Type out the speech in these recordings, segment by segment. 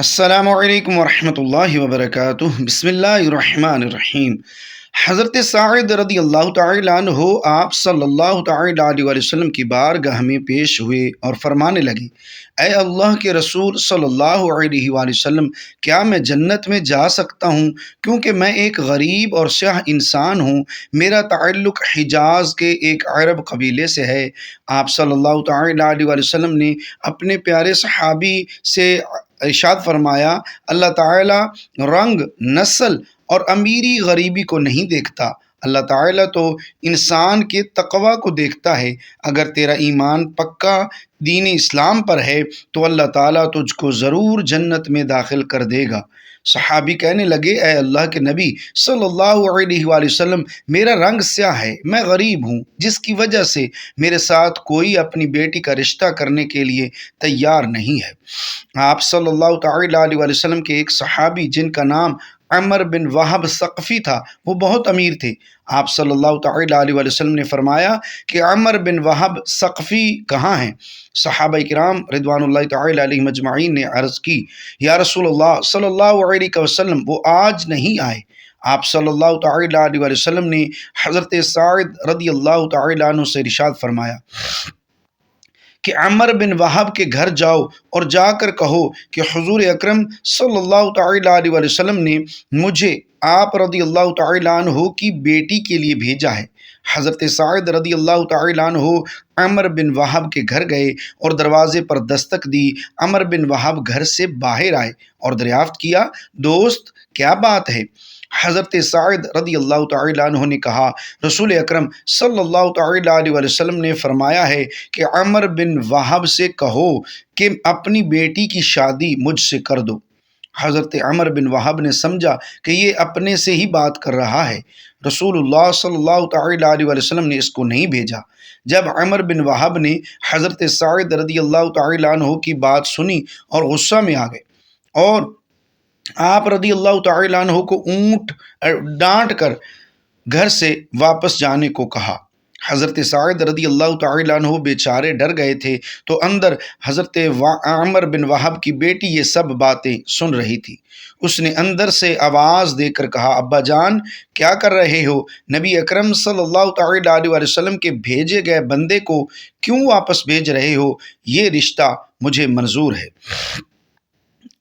السلام علیکم ورحمۃ اللہ وبرکاتہ۔ بسم اللہ الرحمن الرحیم۔ حضرت سعید رضی اللہ تعالیٰ عنہ آپ صلی اللہ تعالیٰ علیہ وسلم کی بارگاہ میں پیش ہوئے اور فرمانے لگے، اے اللہ کے رسول صلی اللہ علیہ وآلہ وسلم، کیا میں جنت میں جا سکتا ہوں؟ کیونکہ میں ایک غریب اور سیاہ انسان ہوں، میرا تعلق حجاز کے ایک عرب قبیلے سے ہے۔ آپ صلی اللہ تعالیٰ علیہ وآلہ وسلم نے اپنے پیارے صحابی سے ارشاد فرمایا، اللہ تعالیٰ رنگ، نسل اور امیری غریبی کو نہیں دیکھتا، اللہ تعالیٰ تو انسان کے تقوی کو دیکھتا ہے۔ اگر تیرا ایمان پکا دین اسلام پر ہے تو اللہ تعالیٰ تجھ کو ضرور جنت میں داخل کر دے گا۔ صحابی کہنے لگے، اے اللہ کے نبی صلی اللہ علیہ وآلہ وسلم، میرا رنگ سیاہ ہے، میں غریب ہوں، جس کی وجہ سے میرے ساتھ کوئی اپنی بیٹی کا رشتہ کرنے کے لیے تیار نہیں ہے۔ آپ صلی اللہ تعالیٰ علیہ وآلہ وسلم کے ایک صحابی جن کا نام عمر بن وہب ثقفی تھا، وہ بہت امیر تھے۔ آپ صلی اللہ تعالیٰ علیہ وآلہ وسلم نے فرمایا کہ عمر بن وہب ثقفی کہاں ہیں؟ صحابہ کرام رضوان اللہ تعالیٰ علیہ مجمعین نے عرض کی، یا رسول اللہ صلی اللہ علیہ وسلم، وہ آج نہیں آئے۔ آپ صلی اللہ تعالیٰ علیہ وآلہ وسلم نے حضرت سعید رضی اللہ تعالیٰ عنہ سے ارشاد فرمایا کہ عمر بن وہب کے گھر جاؤ اور جا کر کہو کہ حضور اکرم صلی اللہ تعالیٰ علیہ وآلہ وسلم نے مجھے آپ رضی اللہ تعالیٰ عنہ کی بیٹی کے لیے بھیجا ہے۔ حضرت سعید رضی اللہ تعالیٰ عنہ عمر بن وہب کے گھر گئے اور دروازے پر دستک دی۔ عمر بن وہب گھر سے باہر آئے اور دریافت کیا، دوست کیا بات ہے؟ حضرت سعید رضی اللہ تعالیٰ عنہ نے کہا، رسول اکرم صلی اللہ تعالیٰ علیہ وآلہ وسلم نے فرمایا ہے کہ عمر بن وہب سے کہو کہ اپنی بیٹی کی شادی مجھ سے کر دو۔ حضرت عمر بن وہب نے سمجھا کہ یہ اپنے سے ہی بات کر رہا ہے، رسول اللہ صلی اللہ تعالیٰ علیہ وآلہ وسلم نے اس کو نہیں بھیجا۔ جب عمر بن وہب نے حضرت سعید رضی اللہ تعالیٰ عنہ کی بات سنی اور غصہ میں آ گئے اور آپ رضی اللہ تعالیٰ عنہ کو اونٹ ڈانٹ کر گھر سے واپس جانے کو کہا۔ حضرت سعید رضی اللہ تعالیٰ عنہ بیچارے ڈر گئے تھے، تو اندر حضرت عمر بن وہب کی بیٹی یہ سب باتیں سن رہی تھی۔ اس نے اندر سے آواز دے کر کہا، ابا جان کیا کر رہے ہو؟ نبی اکرم صلی اللہ تعالیٰ علیہ وآلہ وسلم کے بھیجے گئے بندے کو کیوں واپس بھیج رہے ہو؟ یہ رشتہ مجھے منظور ہے،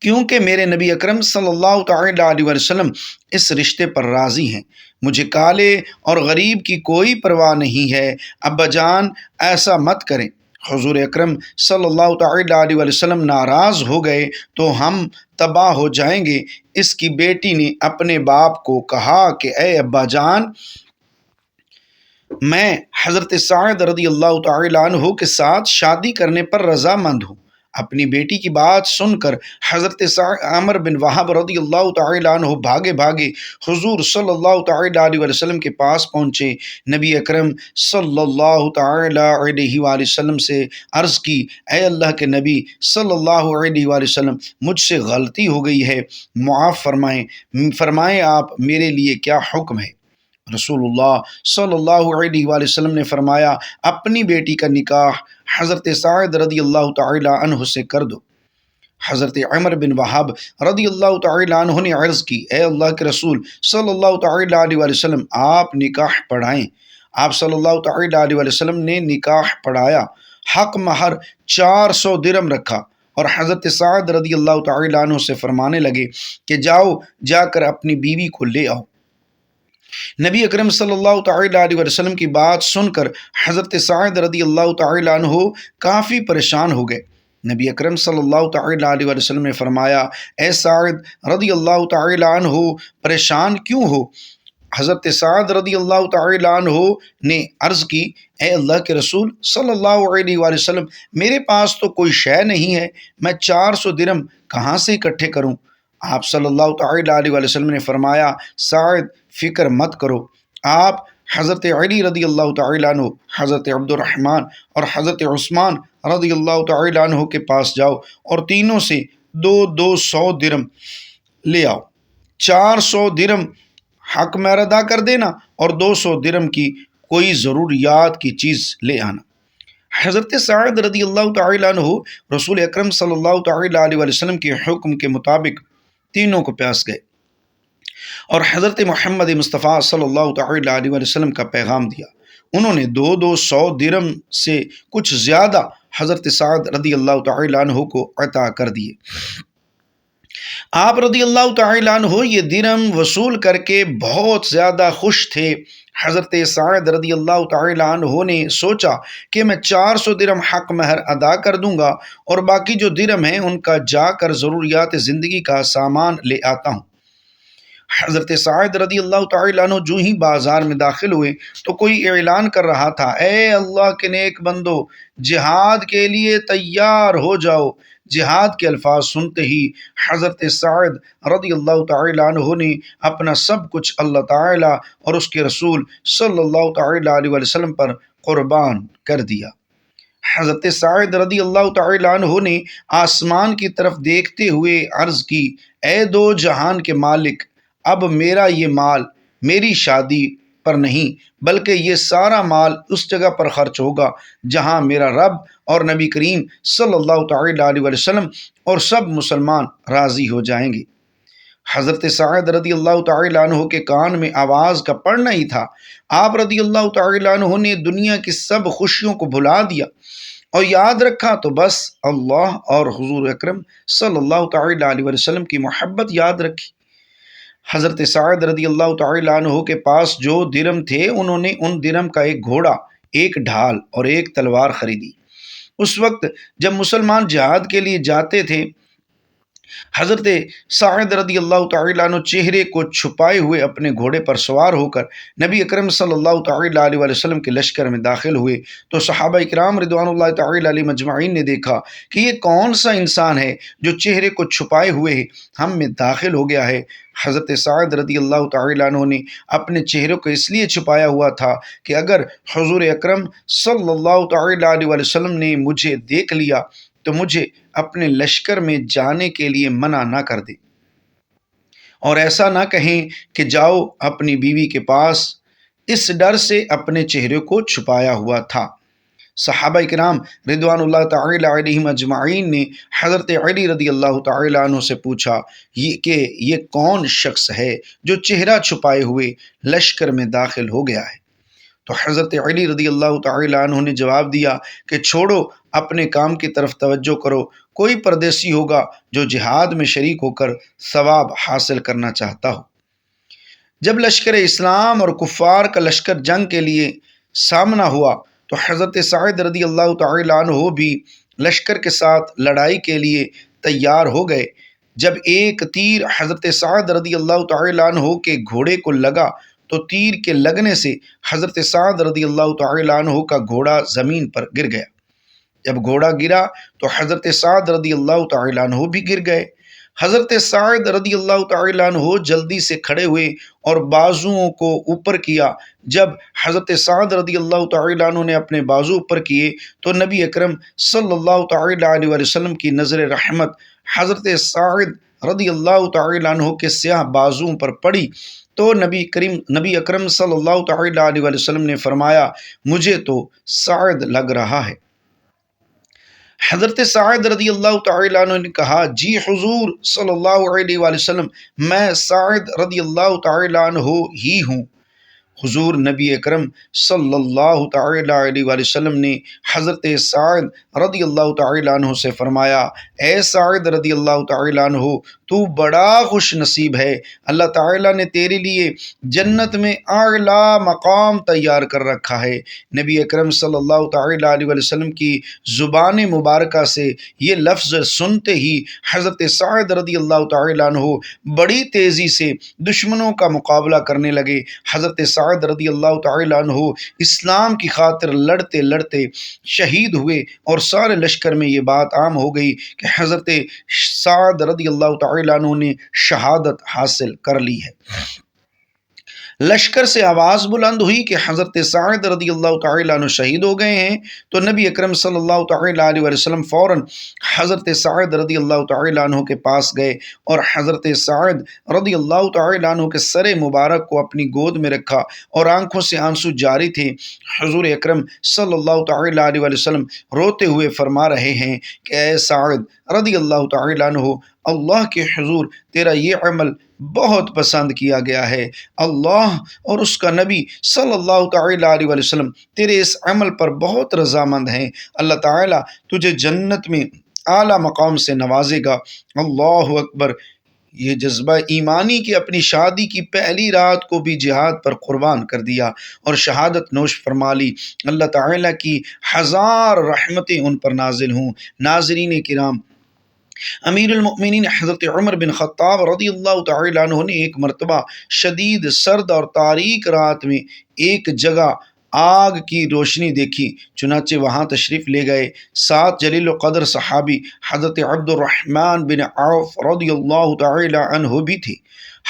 کیونکہ میرے نبی اکرم صلی اللہ تعالیٰ علیہ وسلم اس رشتے پر راضی ہیں۔ مجھے کالے اور غریب کی کوئی پرواہ نہیں ہے، ابا جان ایسا مت کریں۔ حضور اکرم صلی اللہ تعالیٰ علیہ وسلم ناراض ہو گئے تو ہم تباہ ہو جائیں گے۔ اس کی بیٹی نے اپنے باپ کو کہا کہ اے ابا جان، میں حضرت سعید رضی اللہ تعالیٰ عنہ کے ساتھ شادی کرنے پر رضامند ہوں۔ اپنی بیٹی کی بات سن کر حضرت عمر بن وہب رضی اللہ تعالیٰ عنہ بھاگے بھاگے حضور صلی اللہ تعالیٰ علیہ وسلم کے پاس پہنچے۔ نبی اکرم صلی اللہ تعالیٰ علیہ وآلہ وسلم سے عرض کی، اے اللہ کے نبی صلی اللہ علیہ وآلہ وسلم، مجھ سے غلطی ہو گئی ہے، معاف فرمائیں آپ میرے لیے کیا حکم ہے؟ رسول اللہ صلی اللہ علیہ وآلہ وسلم نے فرمایا، اپنی بیٹی کا نکاح حضرت سعید رضی اللہ تعالیٰ عنہ سے کر دو۔ حضرت عمر بن وہب رضی اللہ تعالیٰ عنہ نے عرض کی، اے اللہ کے رسول صلی اللہ تعالیٰ علیہ وآلہ وسلم، آپ نکاح پڑھائیں۔ آپ صلی اللہ تعالیٰ علیہ وآلہ وسلم نے نکاح پڑھایا، حق مہر 400 درم رکھا اور حضرت سعید رضی اللہ تعالیٰ عنہ سے فرمانے لگے کہ جاؤ، جا کر اپنی بیوی کو لے آؤ۔ نبی اکرم صلی اللہ تعالیٰ علیہ وسلم کی بات سن کر حضرت سعید رضی اللہ تعالیٰ عنہ کافی پریشان ہو گئے۔ نبی اکرم صلی اللہ تعالیٰ علیہ وسلم نے فرمایا، اے سعید رضی اللہ تعالیٰ عنہ، پریشان کیوں ہو؟ حضرت سعید رضی اللہ تعالیٰ عنہ نے عرض کی، اے اللہ کے رسول صلی اللہ علیہ وآلہ وسلم، میرے پاس تو کوئی شے نہیں ہے، میں 400 درم کہاں سے اکٹھے کروں؟ آپ صلی اللہ تعالیٰ علیہ وآلہ وسلم نے فرمایا، سعید فکر مت کرو، آپ حضرت علی رضی اللہ تعالیٰ عنہ، حضرت عبد الرحمن اور حضرت عثمان رضی اللہ تعالیٰ عنہ کے پاس جاؤ اور تینوں سے 200 درم لے آؤ۔ 400 درم حق مہر ادا کر دینا اور 200 درم کی کوئی ضروریات کی چیز لے آنا۔ حضرت سعد رضی اللہ تعالیٰ عنہ رسول اکرم صلی اللہ تعالیٰ علیہ وسلم کے حکم کے مطابق تینوں کو پیاس گئے اور حضرت محمد مصطفیٰ صلی اللہ تعالیٰ علیہ وسلم کا پیغام دیا۔ انہوں نے 200 درہم سے کچھ زیادہ حضرت سعد رضی اللہ تعالیٰ عنہ کو عطا کر دیے۔ آپ رضی اللہ تعالیٰ عنہ یہ درہم وصول کر کے بہت زیادہ خوش تھے۔ حضرت سعد رضی اللہ تعالیٰ عنہ نے سوچا کہ میں 400 درہم حق مہر ادا کر دوں گا اور باقی جو درہم ہیں ان کا جا کر ضروریات زندگی کا سامان لے آتا ہوں۔ حضرت سعد رضی اللہ تعالیٰ عنہ جو ہی بازار میں داخل ہوئے تو کوئی اعلان کر رہا تھا، اے اللہ کے نیک بندو، جہاد کے لیے تیار ہو جاؤ۔ جہاد کے الفاظ سنتے ہی حضرت سعد رضی اللہ تعالیٰ عنہ نے اپنا سب کچھ اللہ تعالیٰ اور اس کے رسول صلی اللہ تعالیٰ علیہ وسلم پر قربان کر دیا۔ حضرت سعد رضی اللہ تعالیٰ عنہ نے آسمان کی طرف دیکھتے ہوئے عرض کی، اے دو جہان کے مالک، اب میرا یہ مال میری شادی پر نہیں بلکہ یہ سارا مال اس جگہ پر خرچ ہوگا جہاں میرا رب اور نبی کریم صلی اللہ تعالیٰ علیہ وسلم اور سب مسلمان راضی ہو جائیں گے۔ حضرت سعد رضی اللہ تعالیٰ عنہ کے کان میں آواز کا پڑنا ہی تھا۔ آپ رضی اللہ تعالیٰ عنہ نے دنیا کی سب خوشیوں کو بھلا دیا اور یاد رکھا تو بس اللہ اور حضور اکرم صلی اللہ تعالیٰ علیہ وسلم کی محبت یاد رکھی۔ حضرت سعد رضی اللہ تعالیٰ عنہ کے پاس جو درہم تھے، انہوں نے ان درہم کا ایک گھوڑا، ایک ڈھال اور ایک تلوار خریدی۔ اس وقت جب مسلمان جہاد کے لیے جاتے تھے، حضرت سعد رضی اللہ تعالیٰ عنہ چہرے کو چھپائے ہوئے اپنے گھوڑے پر سوار ہو کر نبی اکرم صلی اللہ تعالیٰ علیہ وسلم کے لشکر میں داخل ہوئے تو صحابہ کرام رضوان اللہ تعالیٰ علیہ مجمعین نے دیکھا کہ یہ کون سا انسان ہے جو چہرے کو چھپائے ہوئے ہم میں داخل ہو گیا ہے۔ حضرت سعد رضی اللہ تعالیٰ عنہ نے اپنے چہرے کو اس لیے چھپایا ہوا تھا کہ اگر حضور اکرم صلی اللہ تعالیٰ علیہ وسلم نے مجھے دیکھ لیا تو مجھے اپنے لشکر میں جانے کے لیے منع نہ کر دے اور ایسا نہ کہیں کہ جاؤ اپنی بیوی کے پاس۔ اس ڈر سے اپنے چہرے کو چھپایا ہوا تھا۔ صحابہ کرام رضوان اللہ تعالیٰ علیہم اجمعین نے حضرت علی رضی اللہ تعالیٰ عنہ سے پوچھا کہ یہ کون شخص ہے جو چہرہ چھپائے ہوئے لشکر میں داخل ہو گیا ہے؟ تو حضرت علی رضی اللہ تعالیٰ عنہ نے جواب دیا کہ چھوڑو، اپنے کام کی طرف توجہ کرو، کوئی پردیسی ہوگا جو جہاد میں شریک ہو کر ثواب حاصل کرنا چاہتا ہو۔ جب لشکر اسلام اور کفار کا لشکر جنگ کے لیے سامنا ہوا تو حضرت سعد رضی اللہ تعالیٰ عنہ بھی لشکر کے ساتھ لڑائی کے لیے تیار ہو گئے۔ جب ایک تیر حضرت سعد رضی اللہ تعالیٰ عنہ کے گھوڑے کو لگا تو تیر کے لگنے سے حضرت سعد رضی اللہ تعالیٰ عنہ کا گھوڑا زمین پر گر گیا۔ جب گھوڑا گرا تو حضرت سعد رضی اللہ تعالیٰ عنہ بھی گر گئے۔ حضرت سعد رضی اللہ تعالیٰ عنہ جلدی سے کھڑے ہوئے اور بازوؤں کو اوپر کیا۔ جب حضرت سعد رضی اللہ تعالیٰ عنہ نے اپنے بازو اوپر کیے تو نبی اکرم صلی اللہ تعالیٰ علیہ وسلم کی نظر رحمت حضرت سعد رضی اللہ تعالیٰ عنہ کے سیاہ بازوؤں پر پڑی تو نبی اکرم صلی اللہ تعالیٰ علیہ وسلم نے فرمایا، مجھے تو سعد لگ رہا ہے۔ حضرت سعد رضی اللہ تعالیٰ عنہ نے کہا، جی حضور صلی اللہ علیہ وسلم، میں سعد رضی اللہ تعالیٰ عنہ ہی ہوں۔ حضور نبی اکرم صلی اللہ تعالیٰ علیہ وسلم نے حضرت سعد رضی اللہ تعالیٰ عنہ سے فرمایا، اے سعد رضی اللہ تعالیٰ عنہ، تو بڑا خوش نصیب ہے، اللہ تعالیٰ نے تیرے لیے جنت میں اعلیٰ مقام تیار کر رکھا ہے۔ نبی اکرم صلی اللہ تعالیٰ علیہ وسلم کی زبان مبارکہ سے یہ لفظ سنتے ہی حضرت سعد رضی اللہ تعالیٰ عنہ بڑی تیزی سے دشمنوں کا مقابلہ کرنے لگے۔ حضرت سعد رضی اللہ تعالیٰ عنہ اسلام کی خاطر لڑتے لڑتے شہید ہوئے اور سارے لشکر میں یہ بات عام ہو گئی کہ حضرت سعد رضی اللہ تعالیٰ عنہ نے شہادت حاصل کر لی ہے۔ لشکر سے آواز بلند ہوئی کہ حضرت سعد رضی اللہ تعالیٰ عنہ شہید ہو گئے ہیں، تو نبی اکرم صلی اللہ تعالیٰ علیہ وسلم فوراً حضرت سعد رضی اللہ تعالیٰ عنہ کے پاس گئے اور حضرت سعد رضی اللہ تعالیٰ عنہ کے سر مبارک کو اپنی گود میں رکھا اور آنکھوں سے آنسو جاری تھے۔ حضور اکرم صلی اللہ تعالیٰ علیہ وسلم روتے ہوئے فرما رہے ہیں کہ اے سعد رضی اللہ تعالیٰ عنہ، اللہ کے حضور تیرا یہ عمل بہت پسند کیا گیا ہے، اللہ اور اس کا نبی صلی اللہ تعالیٰ علیہ وسلم تیرے اس عمل پر بہت رضامند ہیں، اللہ تعالیٰ تجھے جنت میں اعلیٰ مقام سے نوازے گا۔ اللہ اکبر۔ یہ جذبہ ایمانی کی اپنی شادی کی پہلی رات کو بھی جہاد پر قربان کر دیا اور شہادت نوش فرما لی۔ اللہ تعالیٰ کی ہزار رحمتیں ان پر نازل ہوں۔ ناظرین کرام، امیر المؤمنین حضرت عمر بن خطاب رضی اللہ تعالیٰ عنہ نے ایک مرتبہ شدید سرد اور تاریک رات میں ایک جگہ آگ کی روشنی دیکھی، چنانچہ وہاں تشریف لے گئے۔ ساتھ جلیل القدر صحابی حضرت عبد الرحمن بن عوف رضی اللہ تعالیٰ عنہ بھی تھے۔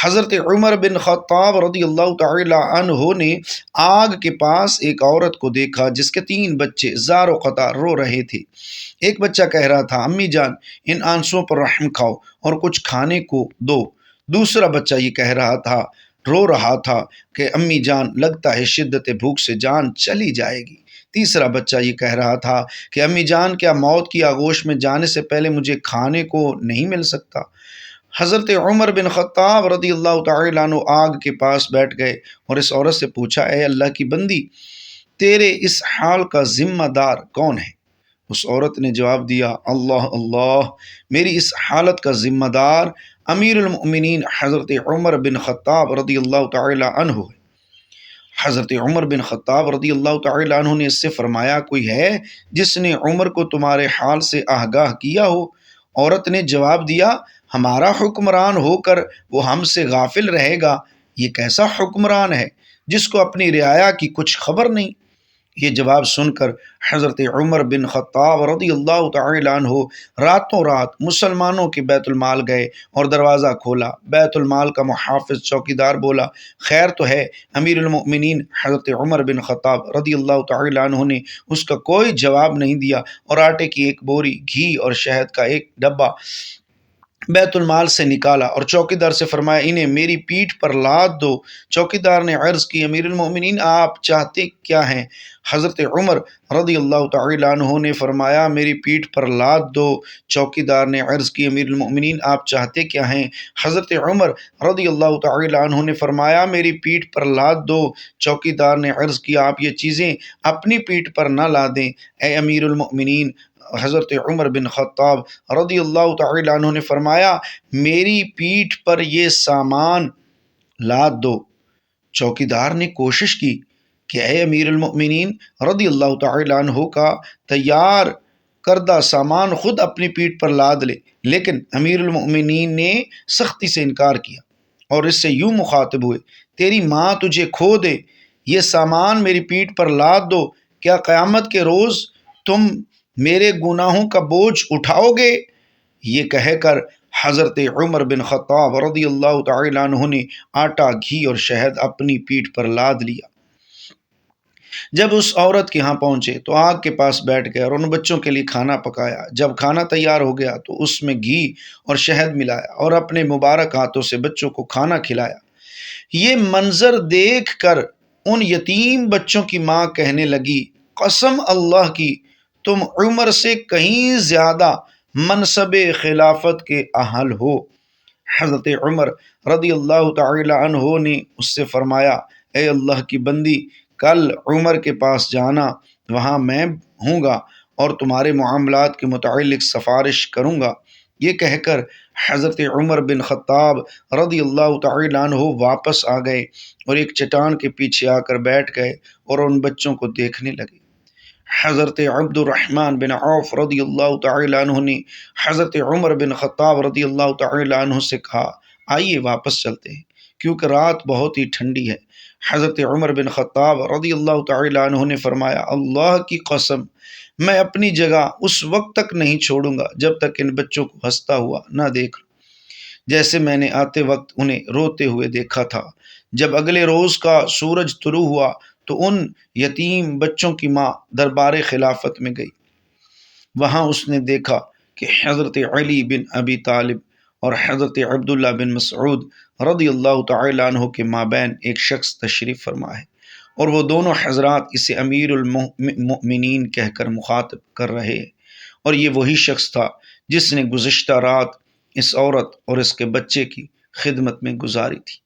حضرت عمر بن خطاب رضی اللہ تعالیٰ عنہ نے آگ کے پاس ایک عورت کو دیکھا جس کے 3 بچے زار و قطار رو رہے تھے۔ ایک بچہ کہہ رہا تھا، امی جان ان آنسوؤں پر رحم کھاؤ اور کچھ کھانے کو دو۔ دوسرا بچہ یہ کہہ رہا تھا، رو رہا تھا کہ امی جان لگتا ہے شدت بھوک سے جان چلی جائے گی۔ تیسرا بچہ یہ کہہ رہا تھا کہ امی جان کیا موت کی آغوش میں جانے سے پہلے مجھے کھانے کو نہیں مل سکتا؟ حضرت عمر بن خطاب رضی اللہ تعالیٰ عنہ آگ کے پاس بیٹھ گئے اور اس عورت سے پوچھا، اے اللہ کی بندی، تیرے اس حال کا ذمہ دار کون ہے؟ اس عورت نے جواب دیا، اللہ اللہ، میری اس حالت کا ذمہ دار امیر المؤمنین حضرت عمر بن خطاب رضی اللہ تعالیٰ عنہ ہے۔ حضرت عمر بن خطاب رضی اللہ تعالیٰ عنہ نے اس سے فرمایا، کوئی ہے جس نے عمر کو تمہارے حال سے آگاہ کیا ہو؟ عورت نے جواب دیا، ہمارا حکمران ہو کر وہ ہم سے غافل رہے گا؟ یہ کیسا حکمران ہے جس کو اپنی رعایا کی کچھ خبر نہیں؟ یہ جواب سن کر حضرت عمر بن خطاب رضی اللہ تعالیٰ عنہ راتوں رات مسلمانوں کے بیت المال گئے اور دروازہ کھولا۔ بیت المال کا محافظ چوکیدار بولا، خیر تو ہے؟ امیر المؤمنین حضرت عمر بن خطاب رضی اللہ تعالیٰ عنہ نے اس کا کوئی جواب نہیں دیا اور آٹے کی ایک بوری، گھی اور شہد کا ایک ڈبہ بیت المال سے نکالا اور چوکیدار سے فرمایا، انہیں میری پیٹھ پر لاد دو۔ چوکیدار نے عرض کی، امیر المؤمنین آپ چاہتے کیا ہیں؟ حضرت عمر رضی اللہ تعالیٰ عنہ نے فرمایا، میری پیٹھ پر لاد دو۔ چوکیدار نے عرض کی، امیر المؤمنین آپ چاہتے کیا ہیں؟ حضرت عمر رضی اللہ تعالیٰ عنہ نے فرمایا، میری پیٹھ پر لاد دو۔ چوکیدار نے عرض کیا، آپ یہ چیزیں اپنی پیٹھ پر نہ لادیں۔ اے امیر المؤمنین حضرت عمر بن خطاب رضی اللہ تعالیٰ عنہ نے فرمایا، میری پیٹھ پر یہ سامان لاد دو۔ چوکیدار نے کوشش کی کہ اے امیر المؤمنین رضی اللہ تعالیٰ عنہ کا تیار کردہ سامان خود اپنی پیٹھ پر لاد لے، لیکن امیر المؤمنین نے سختی سے انکار کیا اور اس سے یوں مخاطب ہوئے، تیری ماں تجھے کھو دے، یہ سامان میری پیٹھ پر لاد دو، کیا قیامت کے روز تم میرے گناہوں کا بوجھ اٹھاؤ گے؟ یہ کہہ کر حضرت عمر بن خطاب رضی اللہ تعالیٰ عنہ نے آٹا، گھی اور شہد اپنی پیٹھ پر لاد لیا۔ جب اس عورت کے ہاں پہنچے تو آگ کے پاس بیٹھ گئے اور ان بچوں کے لیے کھانا پکایا۔ جب کھانا تیار ہو گیا تو اس میں گھی اور شہد ملایا اور اپنے مبارک ہاتھوں سے بچوں کو کھانا کھلایا۔ یہ منظر دیکھ کر ان یتیم بچوں کی ماں کہنے لگی، قسم اللہ کی تم عمر سے کہیں زیادہ منصب خلافت کے اہل ہو۔ حضرت عمر رضی اللہ تعالی عنہ نے اس سے فرمایا، اے اللہ کی بندی، کل عمر کے پاس جانا، وہاں میں ہوں گا اور تمہارے معاملات کے متعلق سفارش کروں گا۔ یہ کہہ کر حضرت عمر بن خطاب رضی اللہ تعالی عنہ واپس آ گئے اور ایک چٹان کے پیچھے آ کر بیٹھ گئے اور ان بچوں کو دیکھنے لگے۔ حضرت عبد الرحمن بن عوف رضی اللہ تعالی عنہ نے حضرت عمر بن خطاب رضی اللہ تعالی عنہ سے کہا، آئیے واپس چلتے ہیں کیونکہ رات بہت ہی ٹھنڈی ہے۔ حضرت عمر بن خطاب رضی اللہ تعالی عنہ نے فرمایا، اللہ کی قسم میں اپنی جگہ اس وقت تک نہیں چھوڑوں گا جب تک ان بچوں کو ہنستا ہوا نہ دیکھ لوں جیسے میں نے آتے وقت انہیں روتے ہوئے دیکھا تھا۔ جب اگلے روز کا سورج طلوع ہوا تو ان یتیم بچوں کی ماں دربار خلافت میں گئی۔ وہاں اس نے دیکھا کہ حضرت علی بن ابی طالب اور حضرت عبداللہ بن مسعود رضی اللہ تعالی عنہ کے مابین ایک شخص تشریف فرما ہے، اور وہ دونوں حضرات اسے امیر المؤمنین کہہ کر مخاطب کر رہے ہیں، اور یہ وہی شخص تھا جس نے گزشتہ رات اس عورت اور اس کے بچے کی خدمت میں گزاری تھی،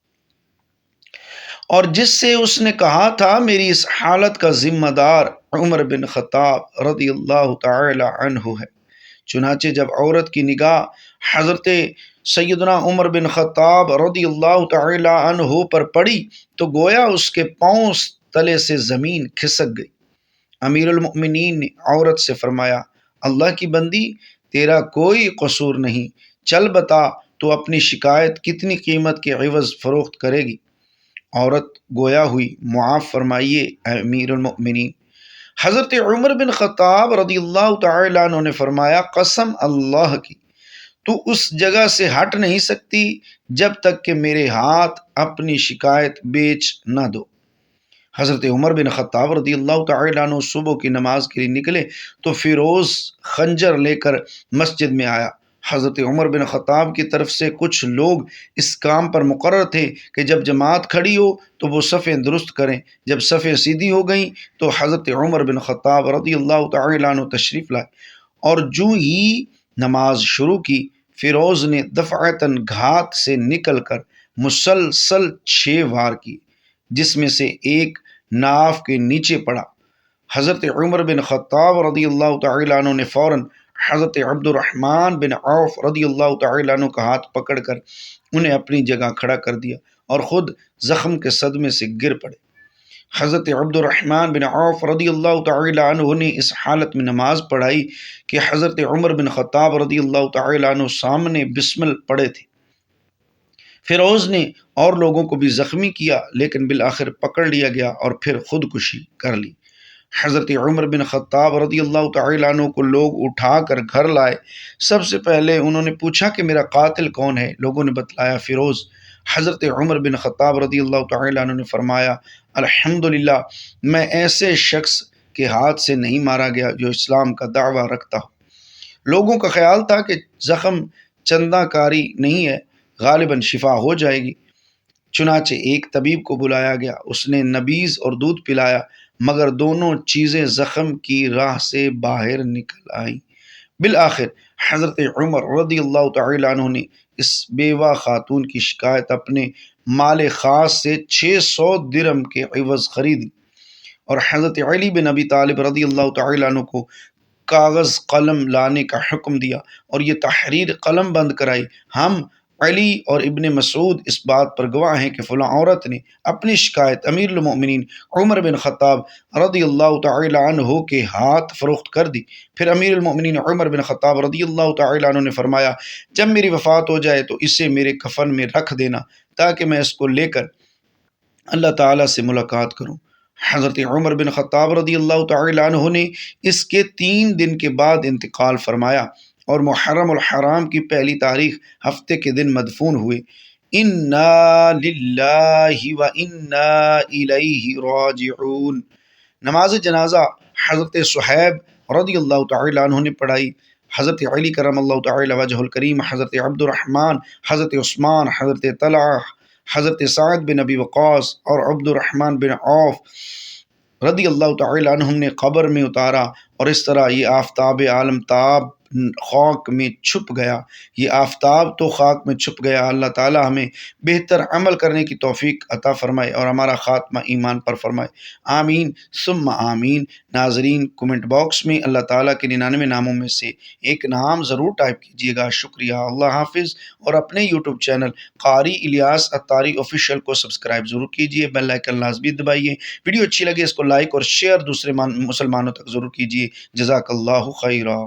اور جس سے اس نے کہا تھا میری اس حالت کا ذمہ دار عمر بن خطاب رضی اللہ تعالی عنہ ہے۔ چنانچہ جب عورت کی نگاہ حضرت سیدنا عمر بن خطاب رضی اللہ تعالی عنہ پر پڑی تو گویا اس کے پاؤں تلے سے زمین کھسک گئی۔ امیر المؤمنین نے عورت سے فرمایا، اللہ کی بندی، تیرا کوئی قصور نہیں، چل بتا تو اپنی شکایت کتنی قیمت کے عوض فروخت کرے گی؟ عورت گویا ہوئی، معاف فرمائیے امیر المؤمنین۔ حضرت عمر بن خطاب رضی اللہ تعالی عنہ نے فرمایا، قسم اللہ کی، تو اس جگہ سے ہٹ نہیں سکتی جب تک کہ میرے ہاتھ اپنی شکایت بیچ نہ دو۔ حضرت عمر بن خطاب رضی اللہ تعالی عنہ صبح کی نماز کے لیے نکلے تو فیروز خنجر لے کر مسجد میں آیا۔ حضرت عمر بن خطاب کی طرف سے کچھ لوگ اس کام پر مقرر تھے کہ جب جماعت کھڑی ہو تو وہ صفیں درست کریں، جب صفیں سیدھی ہو گئیں تو حضرت عمر بن خطاب رضی اللہ تعالی عنہ تشریف لائے، اور جو ہی نماز شروع کی، فیروز نے دفعتاً گھات سے نکل کر مسلسل 6 وار کی، جس میں سے ایک ناف کے نیچے پڑا۔ حضرت عمر بن خطاب رضی اللہ تعالی عنہ نے فوراً حضرت عبد الرحمن بن عوف رضی اللہ تعالی عنہ کا ہاتھ پکڑ کر انہیں اپنی جگہ کھڑا کر دیا اور خود زخم کے صدمے سے گر پڑے۔ حضرت عبد الرحمن بن عوف رضی اللہ تعالی عنہ نے اس حالت میں نماز پڑھائی کہ حضرت عمر بن خطاب رضی اللہ تعالی عنہ سامنے بسمل پڑے تھے۔ فیروز نے اور لوگوں کو بھی زخمی کیا، لیکن بالآخر پکڑ لیا گیا اور پھر خودکشی کر لی۔ حضرت عمر بن خطاب رضی اللہ تعالی عنہ کو لوگ اٹھا کر گھر لائے۔ سب سے پہلے انہوں نے پوچھا کہ میرا قاتل کون ہے؟ لوگوں نے بتلایا فیروز۔ حضرت عمر بن خطاب رضی اللہ تعالی عنہ نے فرمایا، الحمدللہ، میں ایسے شخص کے ہاتھ سے نہیں مارا گیا جو اسلام کا دعویٰ رکھتا ہو۔ لوگوں کا خیال تھا کہ زخم چندہ کاری نہیں ہے، غالباً شفا ہو جائے گی۔ چنانچہ ایک طبیب کو بلایا گیا، اس نے نبیذ اور دودھ پلایا، مگر دونوں چیزیں زخم کی راہ سے باہر نکل آئیں۔ بالآخر حضرت عمر رضی اللہ تعالی عنہ نے اس بیوہ خاتون کی شکایت اپنے مال خاص سے 600 درہم کے عوض خریدی، اور حضرت علی بن ابی طالب رضی اللہ تعالی عنہ کو کاغذ قلم لانے کا حکم دیا اور یہ تحریر قلم بند کرائی۔ ہم علی اور ابن مسعود اس بات پر گواہ ہیں کہ فلاں عورت نے اپنی شکایت امیر المؤمنین عمر بن خطاب رضی اللہ تعالی عنہ کے ہاتھ فروخت کر دی۔ پھر امیر المؤمنین عمر بن خطاب رضی اللہ تعالی عنہ نے فرمایا، جب میری وفات ہو جائے تو اسے میرے کفن میں رکھ دینا تاکہ میں اس کو لے کر اللہ تعالیٰ سے ملاقات کروں۔ حضرت عمر بن خطاب رضی اللہ تعالی عنہ نے اس کے 3 دن کے بعد انتقال فرمایا اور محرم الحرام کی پہلی تاریخ ہفتے کے دن مدفون ہوئے۔ انا للہ و انا الیہ راجعون۔ نماز جنازہ حضرت صہیب رضی اللہ تعالی عنہ نے پڑھائی۔ حضرت علی کرم اللہ تعالی وجہ الکریم، حضرت عبد الرحمن، حضرت عثمان، حضرت طلحہ، حضرت سعد بن ابی وقاص اور عبد الرحمن بن عوف رضی اللہ تعالی عنہم نے قبر میں اتارا، اور اس طرح یہ آفتاب عالم تاب خاک میں چھپ گیا۔ یہ آفتاب تو خاک میں چھپ گیا۔ اللہ تعالی ہمیں بہتر عمل کرنے کی توفیق عطا فرمائے اور ہمارا خاتمہ ایمان پر فرمائے، آمین ثم آمین۔ ناظرین، کومنٹ باکس میں اللہ تعالیٰ کے 99 ناموں میں سے ایک نام ضرور ٹائپ کیجیے گا۔ شکریہ، اللہ حافظ، اور اپنے یوٹیوب چینل قاری الیاس اتاری آفیشیل کو سبسکرائب ضرور کیجیے، بیل آئیکن لازمی دبائیے۔ ویڈیو اچھی لگے اس کو لائک اور شیئر دوسرے مسلمانوں تک ضرور کیجیے۔ جزاک اللہ خیرہ۔